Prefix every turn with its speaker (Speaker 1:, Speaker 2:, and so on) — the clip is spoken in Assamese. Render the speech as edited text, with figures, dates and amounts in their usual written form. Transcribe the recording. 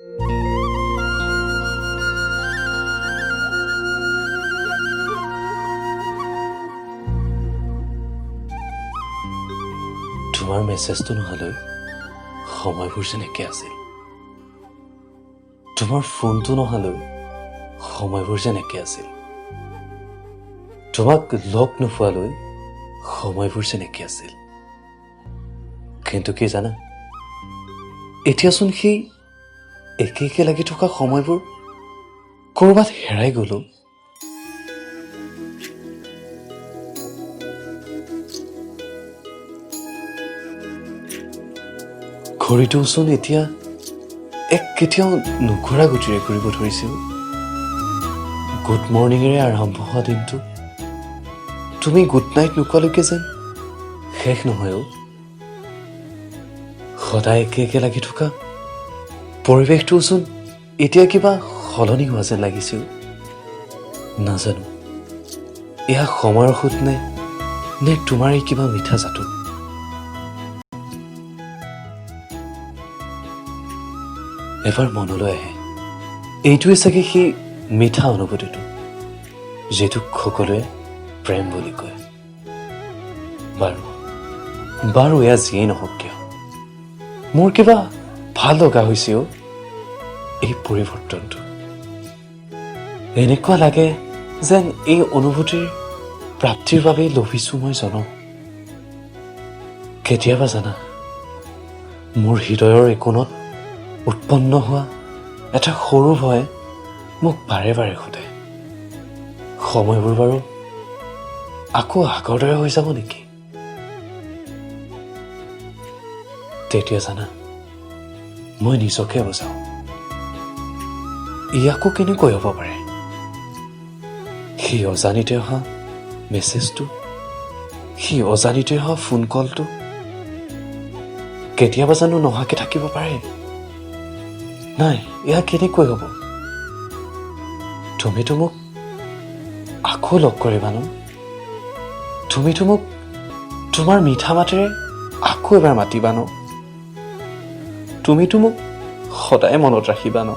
Speaker 1: তোমাৰ মেছেজটো নহ'লৈ সময়বোৰ যেন একে আছিল। তোমাৰ ফোনটো নহ'লৈ সময়বোৰ যেন একে আছিল। তোমাক লগ নোপোৱালৈ সময়বোৰ যেন একে আছিল। কিন্তু কি জানা, এতিয়াচোন সেই একে একে লাগি থকা সময়বোৰ ক'ৰবাত হেৰাই গ'লো। ঘড়ীটোচোন এতিয়া কেতিয়াও নুঘূৰা গতিৰে ঘূৰিব ধৰিছিল। গুড মৰ্ণিঙেৰে আৰম্ভ হোৱা দিনটো তুমি গুড নাইট নোকোৱালৈকে যেন শেষ নহয়। সদায় একে একে লাগি থকা পৰিৱেশটোচোন এতিয়া কিবা সলনি হোৱা যেন লাগিছিল। নাজানো এয়া সময়ৰ সুত নে তোমাৰ এই কিবা মিঠা জাদু। এবাৰ মনলৈ আহে এইটোৱে চাগে সেই মিঠা অনুভূতিটো যিটোক সকলোৱে প্ৰেম বুলি কয়। বাৰু এয়া যিয়েই নহওক কিয়, মোৰ কিবা ভাল লগা হৈছে এই পৰিৱৰ্তনটো। এনেকুৱা লাগে যেন এই অনুভূতিৰ প্ৰাপ্তিৰ বাবেই লভিছোঁ মই জনম। কেতিয়াবা জানা, মোৰ হৃদয়ৰ একোণত উৎপন্ন হোৱা এটা সৰু ভয়ে মোক বাৰে বাৰে সোধে, সময়বোৰ বাৰু আকৌ আগৰ দৰে হৈ যাব নেকি? তেতিয়া জানা, মই নিজকে বুজাওঁ, ই আকৌ কেনেকৈ হ'ব পাৰে? সেই অজানিতে অহা মেছেজটো, সেই অজানিতে অহা ফোন কলটো কেতিয়াবা জানো নহাকে থাকিব পাৰে? নাই, এয়া কেনেকৈ হ'ব? তুমিতো মোক আকৌ লগ কৰিবা ন? তুমিতো মোক তোমাৰ মিঠা মাতেৰে আকৌ এবাৰ মাতিবা ন? তুমিতো মোক সদায় মনত ৰাখিবা ন?